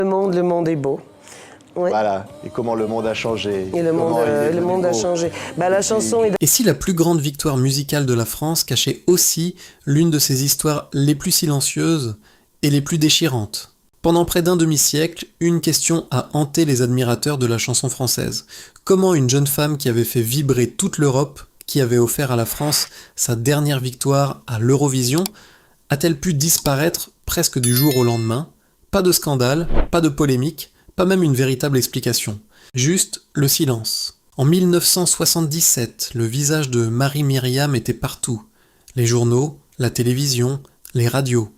Le monde est beau. Ouais. Voilà, et comment le monde a changé. Et le monde a changé. La chanson est... Et si la plus grande victoire musicale de la France cachait aussi l'une de ses histoires les plus silencieuses et les plus déchirantes? Pendant près d'un demi-siècle, une question a hanté les admirateurs de la chanson française. Comment une jeune femme qui avait fait vibrer toute l'Europe, qui avait offert à la France sa dernière victoire à l'Eurovision, a-t-elle pu disparaître presque du jour au lendemain? Pas de scandale, pas de polémique, pas même une véritable explication. Juste le silence. En 1977, le visage de Marie-Myriam était partout. Les journaux, la télévision, les radios.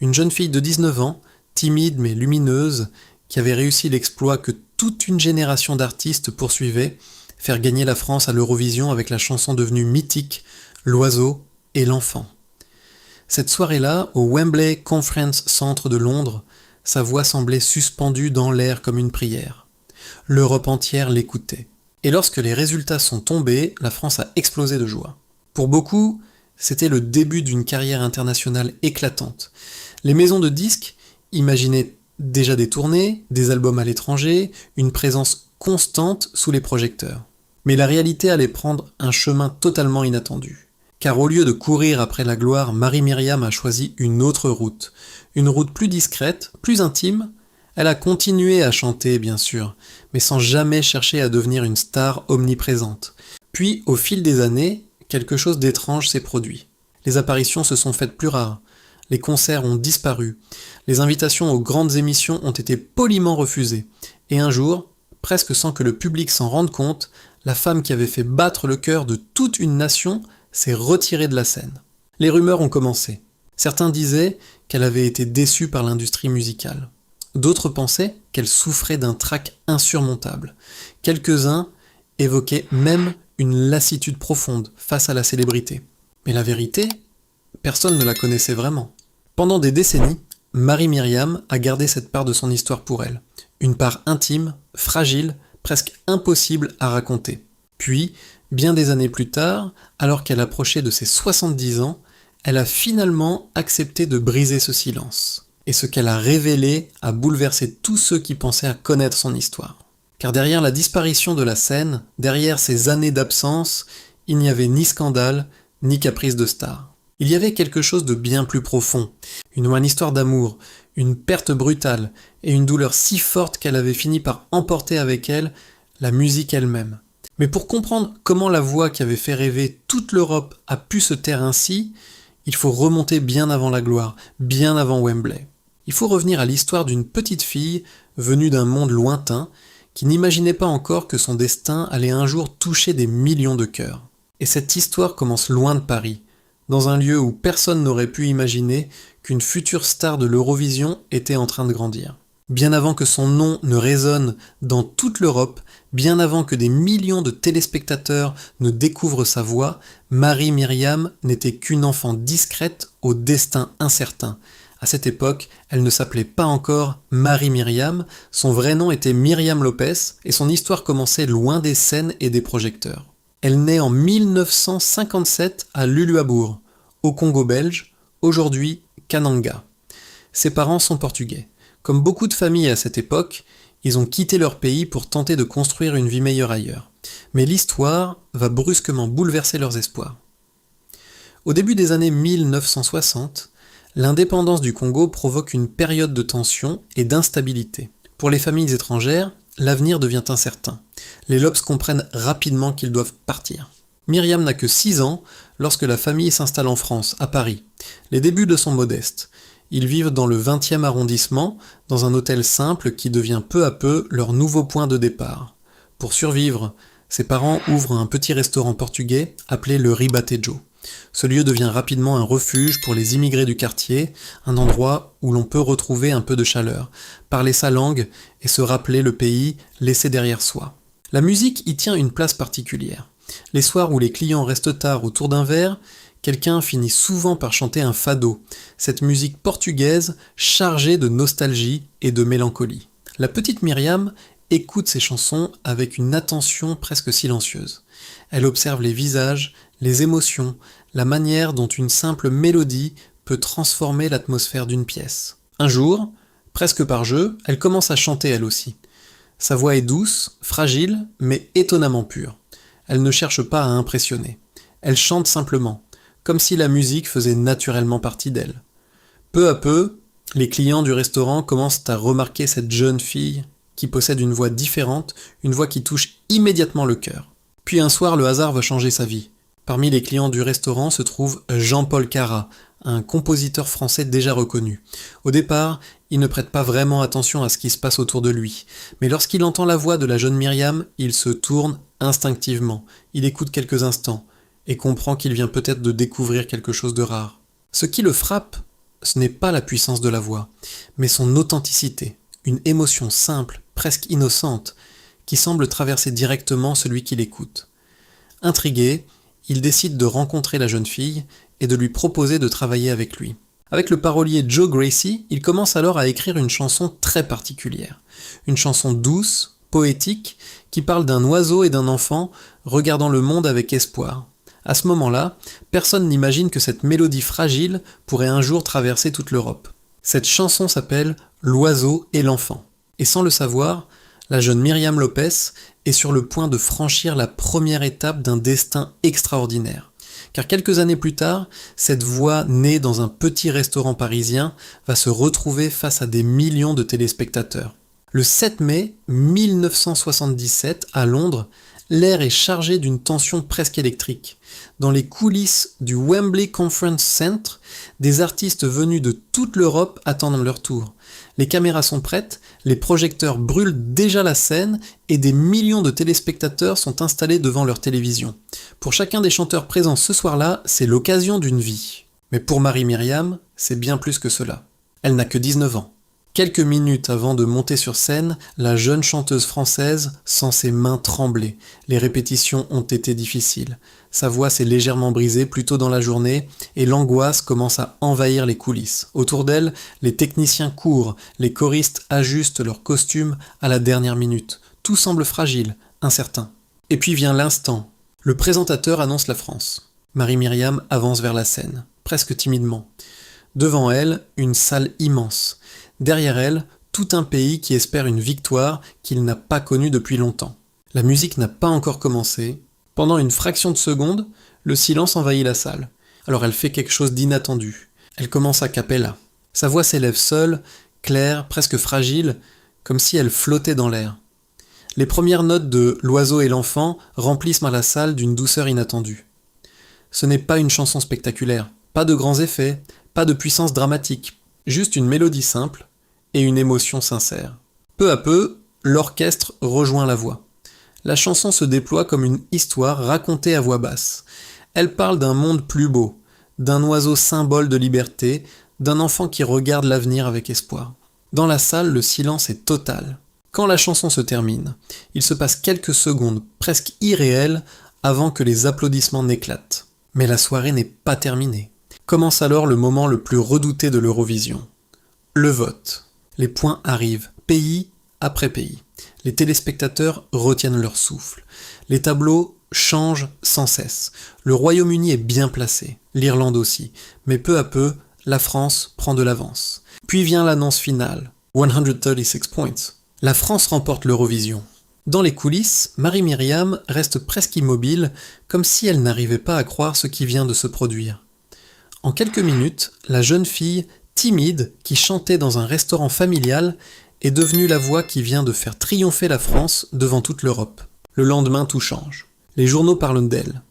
Une jeune fille de 19 ans, timide mais lumineuse, qui avait réussi l'exploit que toute une génération d'artistes poursuivait, faire gagner la France à l'Eurovision avec la chanson devenue mythique, L'Oiseau et l'Enfant. Cette soirée-là, au Wembley Conference Centre de Londres, sa voix semblait suspendue dans l'air comme une prière. L'Europe entière l'écoutait. Et lorsque les résultats sont tombés, la France a explosé de joie. Pour beaucoup, c'était le début d'une carrière internationale éclatante. Les maisons de disques imaginaient déjà des tournées, des albums à l'étranger, une présence constante sous les projecteurs. Mais la réalité allait prendre un chemin totalement inattendu. Car au lieu de courir après la gloire, Marie-Myriam a choisi une autre route. Une route plus discrète, plus intime. Elle a continué à chanter, bien sûr, mais sans jamais chercher à devenir une star omniprésente. Puis, au fil des années, quelque chose d'étrange s'est produit. Les apparitions se sont faites plus rares. Les concerts ont disparu. Les invitations aux grandes émissions ont été poliment refusées. Et un jour, presque sans que le public s'en rende compte, la femme qui avait fait battre le cœur de toute une nation s'est retirée de la scène. Les rumeurs ont commencé. Certains disaient qu'elle avait été déçue par l'industrie musicale. D'autres pensaient qu'elle souffrait d'un trac insurmontable. Quelques-uns évoquaient même une lassitude profonde face à la célébrité. Mais la vérité, personne ne la connaissait vraiment. Pendant des décennies, Marie-Myriam a gardé cette part de son histoire pour elle. Une part intime, fragile, presque impossible à raconter. Puis, bien des années plus tard, alors qu'elle approchait de ses 70 ans, elle a finalement accepté de briser ce silence. Et ce qu'elle a révélé a bouleversé tous ceux qui pensaient à connaître son histoire. Car derrière la disparition de la scène, derrière ces années d'absence, il n'y avait ni scandale, ni caprice de star. Il y avait quelque chose de bien plus profond, une histoire d'amour, une perte brutale et une douleur si forte qu'elle avait fini par emporter avec elle la musique elle-même. Mais pour comprendre comment la voix qui avait fait rêver toute l'Europe a pu se taire ainsi, il faut remonter bien avant la gloire, bien avant Wembley. Il faut revenir à l'histoire d'une petite fille venue d'un monde lointain qui n'imaginait pas encore que son destin allait un jour toucher des millions de cœurs. Et cette histoire commence loin de Paris, dans un lieu où personne n'aurait pu imaginer qu'une future star de l'Eurovision était en train de grandir. Bien avant que son nom ne résonne dans toute l'Europe, bien avant que des millions de téléspectateurs ne découvrent sa voix, Marie-Myriam n'était qu'une enfant discrète au destin incertain. À cette époque, elle ne s'appelait pas encore Marie-Myriam, son vrai nom était Myriam Lopez et son histoire commençait loin des scènes et des projecteurs. Elle naît en 1957 à Luluabourg, au Congo belge, aujourd'hui Kananga. Ses parents sont portugais. Comme beaucoup de familles à cette époque, ils ont quitté leur pays pour tenter de construire une vie meilleure ailleurs. Mais l'histoire va brusquement bouleverser leurs espoirs. Au début des années 1960, l'indépendance du Congo provoque une période de tension et d'instabilité. Pour les familles étrangères, l'avenir devient incertain. Les Lopes comprennent rapidement qu'ils doivent partir. Myriam n'a que 6 ans lorsque la famille s'installe en France, à Paris. Les débuts le sont modestes. Ils vivent dans le 20e arrondissement, dans un hôtel simple qui devient peu à peu leur nouveau point de départ. Pour survivre, ses parents ouvrent un petit restaurant portugais appelé le Ribatejo. Ce lieu devient rapidement un refuge pour les immigrés du quartier, un endroit où l'on peut retrouver un peu de chaleur, parler sa langue et se rappeler le pays laissé derrière soi. La musique y tient une place particulière. Les soirs où les clients restent tard autour d'un verre, quelqu'un finit souvent par chanter un fado, cette musique portugaise chargée de nostalgie et de mélancolie. La petite Myriam écoute ces chansons avec une attention presque silencieuse. Elle observe les visages, les émotions, la manière dont une simple mélodie peut transformer l'atmosphère d'une pièce. Un jour, Presque par jeu, elle commence à chanter elle aussi. Sa voix est douce, fragile, mais étonnamment pure. Elle ne cherche pas à impressionner. Elle chante simplement, comme si la musique faisait naturellement partie d'elle. Peu à peu, les clients du restaurant commencent à remarquer cette jeune fille qui possède une voix différente, une voix qui touche immédiatement le cœur. Puis un soir, le hasard va changer sa vie. Parmi les clients du restaurant se trouve Jean-Paul Carat, un compositeur français déjà reconnu. Au départ, il ne prête pas vraiment attention à ce qui se passe autour de lui, mais lorsqu'il entend la voix de la jeune Myriam, il se tourne instinctivement. Il écoute quelques instants et comprend qu'il vient peut-être de découvrir quelque chose de rare. Ce qui le frappe, ce n'est pas la puissance de la voix, mais son authenticité, une émotion simple, presque innocente, qui semble traverser directement celui qui l'écoute. Intrigué, il décide de rencontrer la jeune fille et de lui proposer de travailler avec lui. Avec le parolier Joe Gracie, il commence alors à écrire une chanson très particulière. Une chanson douce, poétique, qui parle d'un oiseau et d'un enfant regardant le monde avec espoir. À ce moment-là, personne n'imagine que cette mélodie fragile pourrait un jour traverser toute l'Europe. Cette chanson s'appelle « L'oiseau et l'enfant ». Et sans le savoir, la jeune Myriam Lopez est sur le point de franchir la première étape d'un destin extraordinaire. Car quelques années plus tard, cette voix née dans un petit restaurant parisien va se retrouver face à des millions de téléspectateurs. Le 7 mai 1977, à Londres, l'air est chargé d'une tension presque électrique. Dans les coulisses du Wembley Conference Centre, des artistes venus de toute l'Europe attendent leur tour. Les caméras sont prêtes, les projecteurs brûlent déjà la scène et des millions de téléspectateurs sont installés devant leur télévision. Pour chacun des chanteurs présents ce soir-là, c'est l'occasion d'une vie. Mais pour Marie-Myriam, c'est bien plus que cela. Elle n'a que 19 ans. Quelques minutes avant de monter sur scène, la jeune chanteuse française sent ses mains trembler. Les répétitions ont été difficiles. Sa voix s'est légèrement brisée plus tôt dans la journée et l'angoisse commence à envahir les coulisses. Autour d'elle, les techniciens courent, les choristes ajustent leurs costumes à la dernière minute. Tout semble fragile, incertain. Et puis vient l'instant. Le présentateur annonce la France. Marie-Myriam avance vers la scène, presque timidement. Devant elle, une salle immense. Derrière elle, tout un pays qui espère une victoire qu'il n'a pas connue depuis longtemps. La musique n'a pas encore commencé. Pendant une fraction de seconde, le silence envahit la salle. Alors elle fait quelque chose d'inattendu. Elle commence a cappella. Sa voix s'élève seule, claire, presque fragile, comme si elle flottait dans l'air. Les premières notes de « L'oiseau et l'enfant » remplissent la salle d'une douceur inattendue. Ce n'est pas une chanson spectaculaire, pas de grands effets, pas de puissance dramatique, juste une mélodie simple et une émotion sincère. Peu à peu, l'orchestre rejoint la voix. La chanson se déploie comme une histoire racontée à voix basse. Elle parle d'un monde plus beau, d'un oiseau symbole de liberté, d'un enfant qui regarde l'avenir avec espoir. Dans la salle, le silence est total. Quand la chanson se termine, il se passe quelques secondes presque irréelles avant que les applaudissements n'éclatent. Mais la soirée n'est pas terminée. Commence alors le moment le plus redouté de l'Eurovision. Le vote. Les points arrivent, pays après pays. Les téléspectateurs retiennent leur souffle. Les tableaux changent sans cesse. Le Royaume-Uni est bien placé, l'Irlande aussi, mais peu à peu, la France prend de l'avance. Puis vient l'annonce finale, 136 points. La France remporte l'Eurovision. Dans les coulisses, Marie-Myriam reste presque immobile, comme si elle n'arrivait pas à croire ce qui vient de se produire. En quelques minutes, la jeune fille, timide, qui chantait dans un restaurant familial, est devenue la voix qui vient de faire triompher la France devant toute l'Europe. Le lendemain, tout change. Les journaux parlent d'elle.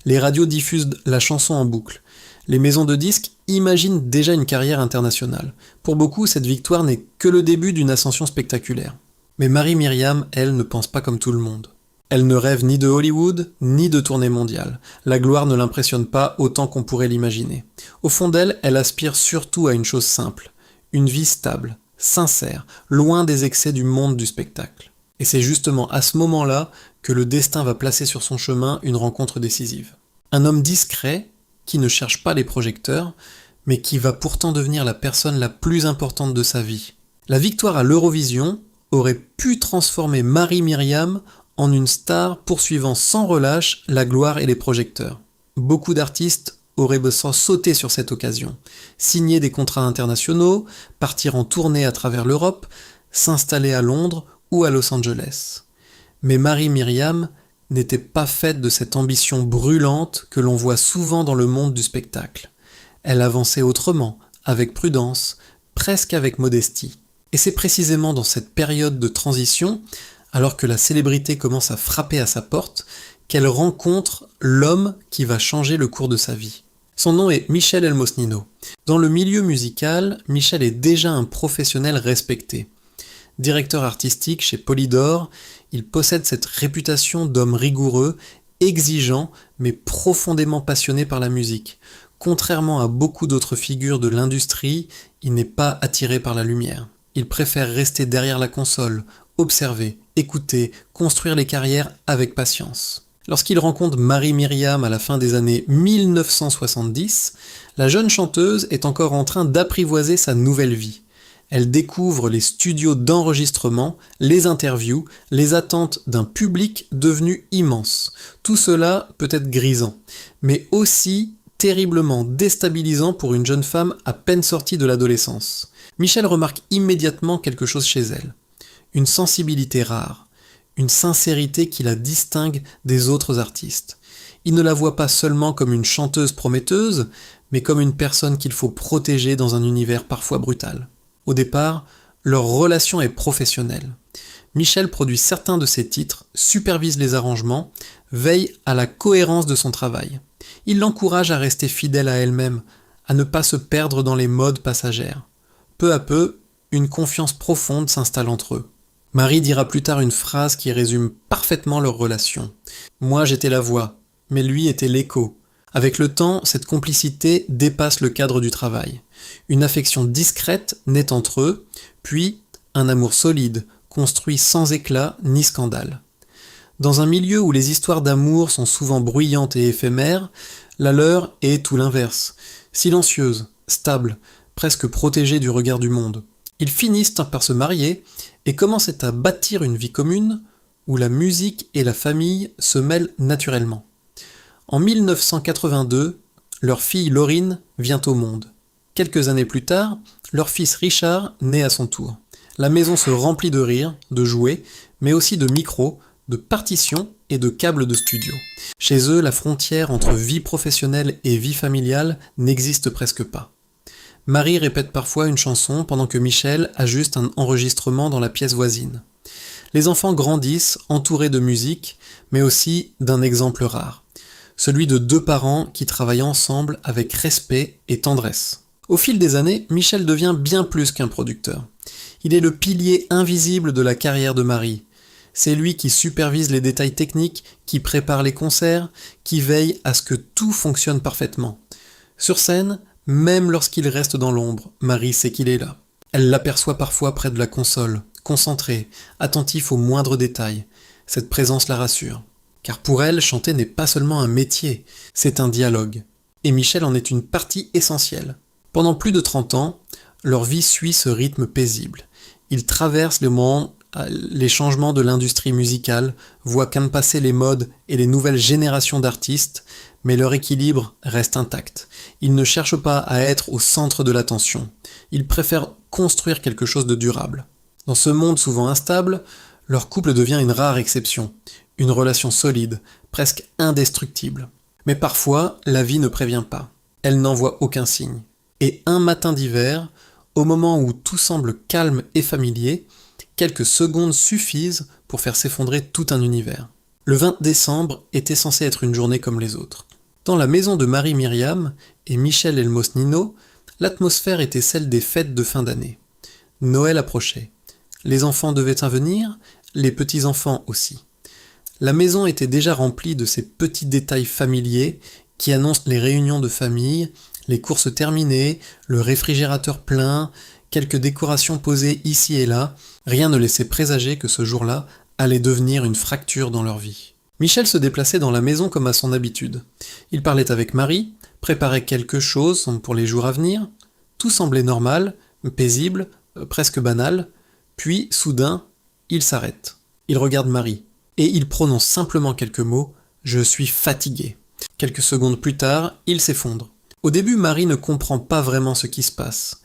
Les radios diffusent la chanson en boucle. Les maisons de disques imaginent déjà une carrière internationale. Pour beaucoup, cette victoire n'est que le début d'une ascension spectaculaire. Mais Marie-Myriam, elle, ne pense pas comme tout le monde. Elle ne rêve ni de Hollywood, ni de tournée mondiale. La gloire ne l'impressionne pas autant qu'on pourrait l'imaginer. Au fond d'elle, elle aspire surtout à une chose simple. Une vie stable, sincère, loin des excès du monde du spectacle. Et c'est justement à ce moment-là que le destin va placer sur son chemin une rencontre décisive. Un homme discret, qui ne cherche pas les projecteurs, mais qui va pourtant devenir la personne la plus importante de sa vie. La victoire à l'Eurovision aurait pu transformer Marie-Myriam en une star poursuivant sans relâche la gloire et les projecteurs. Beaucoup d'artistes aurait besoin sauter sur cette occasion, signer des contrats internationaux, partir en tournée à travers l'Europe, s'installer à Londres ou à Los Angeles. Mais Marie-Myriam n'était pas faite de cette ambition brûlante que l'on voit souvent dans le monde du spectacle. Elle avançait autrement, avec prudence, presque avec modestie. Et c'est précisément dans cette période de transition, alors que la célébrité commence à frapper à sa porte, qu'elle rencontre l'homme qui va changer le cours de sa vie. Son nom est Michel Elmosnino. Dans le milieu musical, Michel est déjà un professionnel respecté. Directeur artistique chez Polydor, il possède cette réputation d'homme rigoureux, exigeant, mais profondément passionné par la musique. Contrairement à beaucoup d'autres figures de l'industrie, il n'est pas attiré par la lumière. Il préfère rester derrière la console, observer, écouter, construire les carrières avec patience. Lorsqu'il rencontre Marie-Myriam à la fin des années 1970, la jeune chanteuse est encore en train d'apprivoiser sa nouvelle vie. Elle découvre les studios d'enregistrement, les interviews, les attentes d'un public devenu immense. Tout cela peut être grisant, mais aussi terriblement déstabilisant pour une jeune femme à peine sortie de l'adolescence. Michel remarque immédiatement quelque chose chez elle. Une sensibilité rare, une sincérité qui la distingue des autres artistes. Il ne la voit pas seulement comme une chanteuse prometteuse, mais comme une personne qu'il faut protéger dans un univers parfois brutal. Au départ, leur relation est professionnelle. Michel produit certains de ses titres, supervise les arrangements, veille à la cohérence de son travail. Il l'encourage à rester fidèle à elle-même, à ne pas se perdre dans les modes passagères. Peu à peu, une confiance profonde s'installe entre eux. Marie dira plus tard une phrase qui résume parfaitement leur relation. « Moi j'étais la voix, mais lui était l'écho. » Avec le temps, cette complicité dépasse le cadre du travail. Une affection discrète naît entre eux, puis un amour solide, construit sans éclat ni scandale. Dans un milieu où les histoires d'amour sont souvent bruyantes et éphémères, la leur est tout l'inverse, silencieuse, stable, presque protégée du regard du monde. Ils finissent par se marier et commencent à bâtir une vie commune où la musique et la famille se mêlent naturellement. En 1982, leur fille Laurine vient au monde. Quelques années plus tard, leur fils Richard naît à son tour. La maison se remplit de rires, de jouets, mais aussi de micros, de partitions et de câbles de studio. Chez eux, la frontière entre vie professionnelle et vie familiale n'existe presque pas. Marie répète parfois une chanson pendant que Michel ajuste un enregistrement dans la pièce voisine. Les enfants grandissent entourés de musique, mais aussi d'un exemple rare. Celui de deux parents qui travaillent ensemble avec respect et tendresse. Au fil des années, Michel devient bien plus qu'un producteur. Il est le pilier invisible de la carrière de Marie. C'est lui qui supervise les détails techniques, qui prépare les concerts, qui veille à ce que tout fonctionne parfaitement. Sur scène, même lorsqu'il reste dans l'ombre, Marie sait qu'il est là. Elle l'aperçoit parfois près de la console, concentré, attentif aux moindres détails. Cette présence la rassure. Car pour elle, chanter n'est pas seulement un métier, c'est un dialogue. Et Michel en est une partie essentielle. Pendant plus de 30 ans, leur vie suit ce rythme paisible. Ils traversent les changements de l'industrie musicale, voient passer les modes et les nouvelles générations d'artistes, mais leur équilibre reste intact. Ils ne cherchent pas à être au centre de l'attention. Ils préfèrent construire quelque chose de durable. Dans ce monde souvent instable, leur couple devient une rare exception. Une relation solide, presque indestructible. Mais parfois, la vie ne prévient pas. Elle n'envoie aucun signe. Et un matin d'hiver, au moment où tout semble calme et familier, quelques secondes suffisent pour faire s'effondrer tout un univers. Le 20 décembre était censé être une journée comme les autres. Dans la maison de Marie-Myriam et Michel Elmosnino, l'atmosphère était celle des fêtes de fin d'année. Noël approchait. Les enfants devaient en venir, les petits-enfants aussi. La maison était déjà remplie de ces petits détails familiers qui annoncent les réunions de famille, les courses terminées, le réfrigérateur plein, quelques décorations posées ici et là. Rien ne laissait présager que ce jour-là allait devenir une fracture dans leur vie. Michel se déplaçait dans la maison comme à son habitude. Il parlait avec Marie, préparait quelque chose pour les jours à venir. Tout semblait normal, paisible, presque banal. Puis, soudain, il s'arrête. Il regarde Marie. Et il prononce simplement quelques mots « Je suis fatigué ». Quelques secondes plus tard, il s'effondre. Au début, Marie ne comprend pas vraiment ce qui se passe.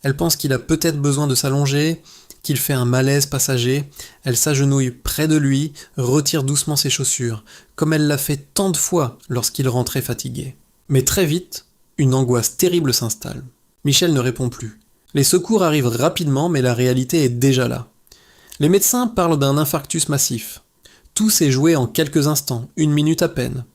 Elle pense qu'il a peut-être besoin de s'allonger, qu'il fait un malaise passager. Elle s'agenouille près de lui, retire doucement ses chaussures, comme elle l'a fait tant de fois lorsqu'il rentrait fatigué. Mais très vite, une angoisse terrible s'installe. Michel ne répond plus. Les secours arrivent rapidement, mais la réalité est déjà là. Les médecins parlent d'un infarctus massif. Tout s'est joué en quelques instants, 1 minute à peine.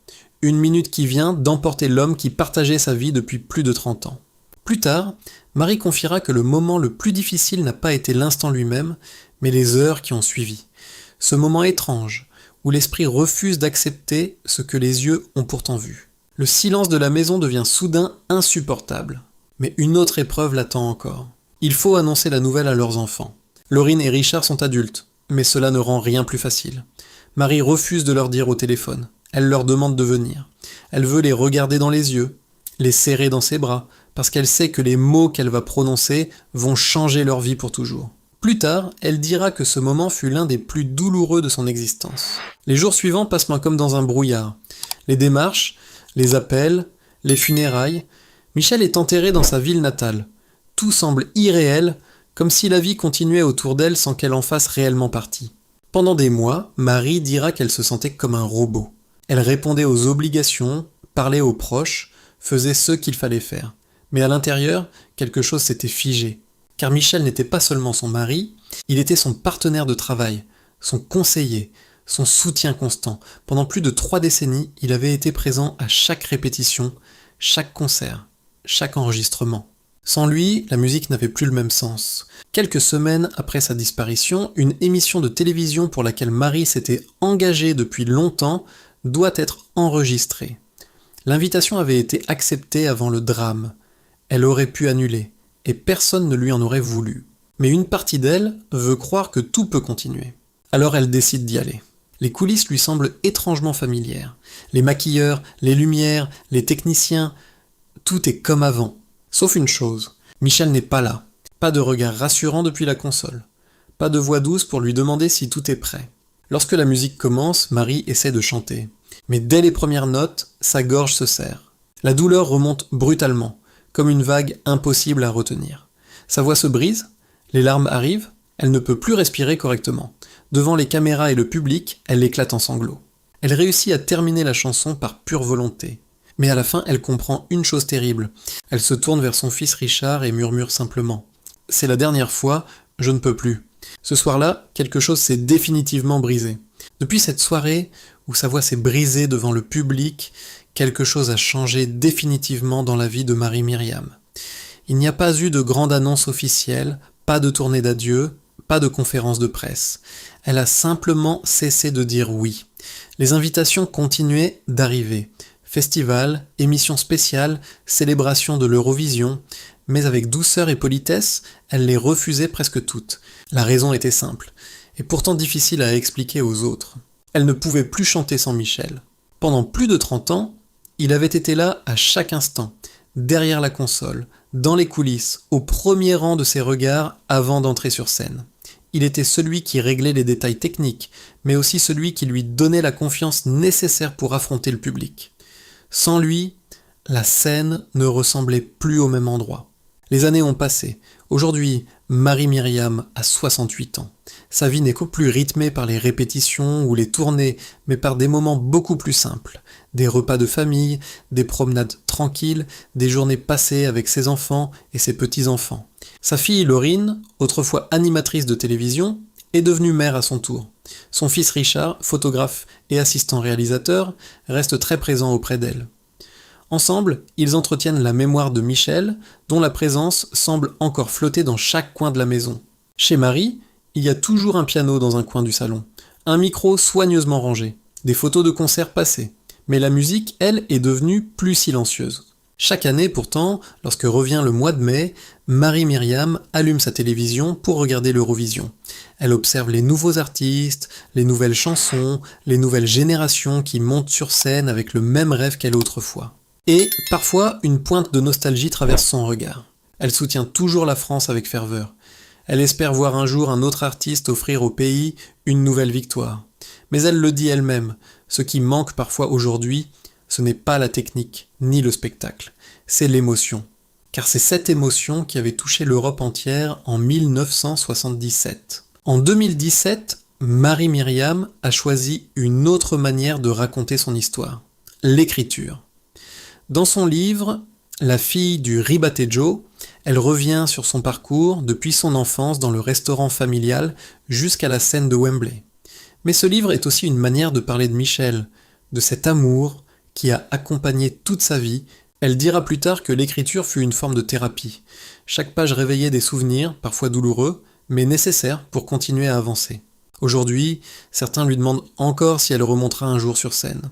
1 minute qui vient d'emporter l'homme qui partageait sa vie depuis plus de 30 ans. Plus tard, Marie confiera que le moment le plus difficile n'a pas été l'instant lui-même, mais les heures qui ont suivi. Ce moment étrange, où l'esprit refuse d'accepter ce que les yeux ont pourtant vu. Le silence de la maison devient soudain insupportable. Mais une autre épreuve l'attend encore. Il faut annoncer la nouvelle à leurs enfants. Laurine et Richard sont adultes, mais cela ne rend rien plus facile. Marie refuse de leur dire au téléphone. Elle leur demande de venir. Elle veut les regarder dans les yeux, les serrer dans ses bras, parce qu'elle sait que les mots qu'elle va prononcer vont changer leur vie pour toujours. Plus tard, elle dira que ce moment fut l'un des plus douloureux de son existence. Les jours suivants passent comme dans un brouillard. Les démarches, les appels, les funérailles. Michel est enterré dans sa ville natale. Tout semble irréel, comme si la vie continuait autour d'elle sans qu'elle en fasse réellement partie. Pendant des mois, Marie dira qu'elle se sentait comme un robot. Elle répondait aux obligations, parlait aux proches, faisait ce qu'il fallait faire. Mais à l'intérieur, quelque chose s'était figé. Car Michel n'était pas seulement son mari, il était son partenaire de travail, son conseiller, son soutien constant. Pendant plus de 3 décennies, il avait été présent à chaque répétition, chaque concert, chaque enregistrement. Sans lui, la musique n'avait plus le même sens. Quelques semaines après sa disparition, une émission de télévision pour laquelle Marie s'était engagée depuis longtemps doit être enregistrée. L'invitation avait été acceptée avant le drame. Elle aurait pu annuler, et personne ne lui en aurait voulu. Mais une partie d'elle veut croire que tout peut continuer. Alors elle décide d'y aller. Les coulisses lui semblent étrangement familières. Les maquilleurs, les lumières, les techniciens, tout est comme avant. Sauf une chose, Michel n'est pas là. Pas de regard rassurant depuis la console. Pas de voix douce pour lui demander si tout est prêt. Lorsque la musique commence, Marie essaie de chanter. Mais dès les premières notes, sa gorge se serre. La douleur remonte brutalement, comme une vague impossible à retenir. Sa voix se brise, les larmes arrivent, elle ne peut plus respirer correctement. Devant les caméras et le public, elle éclate en sanglots. Elle réussit à terminer la chanson par pure volonté. Mais à la fin, elle comprend une chose terrible. Elle se tourne vers son fils Richard et murmure simplement « C'est la dernière fois, je ne peux plus ». Ce soir-là, quelque chose s'est définitivement brisé. Depuis cette soirée où sa voix s'est brisée devant le public, quelque chose a changé définitivement dans la vie de Marie-Myriam. Il n'y a pas eu de grande annonce officielle, pas de tournée d'adieu, pas de conférence de presse. Elle a simplement cessé de dire oui. Les invitations continuaient d'arriver. Festivals, émissions spéciales, célébrations de l'Eurovision, mais avec douceur et politesse, elle les refusait presque toutes. La raison était simple, et pourtant difficile à expliquer aux autres. Elle ne pouvait plus chanter sans Michel. Pendant plus de 30 ans, il avait été là à chaque instant, derrière la console, dans les coulisses, au premier rang de ses regards avant d'entrer sur scène. Il était celui qui réglait les détails techniques, mais aussi celui qui lui donnait la confiance nécessaire pour affronter le public. Sans lui, la scène ne ressemblait plus au même endroit. Les années ont passé. Aujourd'hui, Marie-Myriam a 68 ans. Sa vie n'est qu'au plus rythmée par les répétitions ou les tournées, mais par des moments beaucoup plus simples. Des repas de famille, des promenades tranquilles, des journées passées avec ses enfants et ses petits-enfants. Sa fille Laurine, autrefois animatrice de télévision, est devenue mère à son tour. Son fils Richard, photographe et assistant réalisateur, reste très présent auprès d'elle. Ensemble, ils entretiennent la mémoire de Michel, dont la présence semble encore flotter dans chaque coin de la maison. Chez Marie, il y a toujours un piano dans un coin du salon, un micro soigneusement rangé, des photos de concerts passés, mais la musique, elle, est devenue plus silencieuse. Chaque année, pourtant, lorsque revient le mois de mai, Marie-Myriam allume sa télévision pour regarder l'Eurovision. Elle observe les nouveaux artistes, les nouvelles chansons, les nouvelles générations qui montent sur scène avec le même rêve qu'elle autrefois. Et, parfois, une pointe de nostalgie traverse son regard. Elle soutient toujours la France avec ferveur. Elle espère voir un jour un autre artiste offrir au pays une nouvelle victoire. Mais elle le dit elle-même, ce qui manque parfois aujourd'hui, Ce n'est pas la technique, ni le spectacle, c'est l'émotion. Car c'est cette émotion qui avait touché l'Europe entière en 1977. En 2017, Marie-Myriam a choisi une autre manière de raconter son histoire, l'écriture. Dans son livre, La fille du ribatejo, elle revient sur son parcours depuis son enfance dans le restaurant familial jusqu'à la scène de Wembley. Mais ce livre est aussi une manière de parler de Michel, de cet amour qui a accompagné toute sa vie. Elle dira plus tard que l'écriture fut une forme de thérapie. Chaque page réveillait des souvenirs, parfois douloureux, mais nécessaires pour continuer à avancer. Aujourd'hui, certains lui demandent encore si elle remontera un jour sur scène.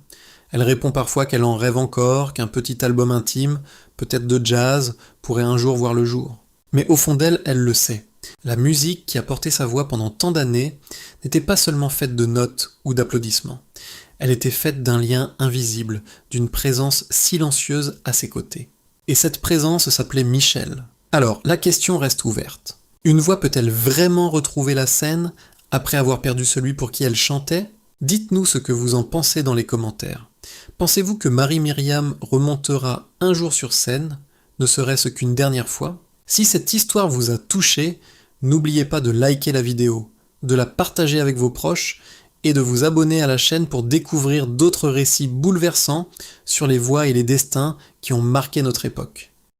Elle répond parfois qu'elle en rêve encore, qu'un petit album intime, peut-être de jazz, pourrait un jour voir le jour. Mais au fond d'elle, elle le sait. La musique qui a porté sa voix pendant tant d'années n'était pas seulement faite de notes ou d'applaudissements. Elle était faite d'un lien invisible, d'une présence silencieuse à ses côtés. Et cette présence s'appelait Michel. Alors, la question reste ouverte. Une voix peut-elle vraiment retrouver la scène après avoir perdu celui pour qui elle chantait ? Dites-nous ce que vous en pensez dans les commentaires. Pensez-vous que Marie-Myriam remontera un jour sur scène, ne serait-ce qu'une dernière fois ? Si cette histoire vous a touché, n'oubliez pas de liker la vidéo, de la partager avec vos proches et de vous abonner à la chaîne pour découvrir d'autres récits bouleversants sur les voix et les destins qui ont marqué notre époque.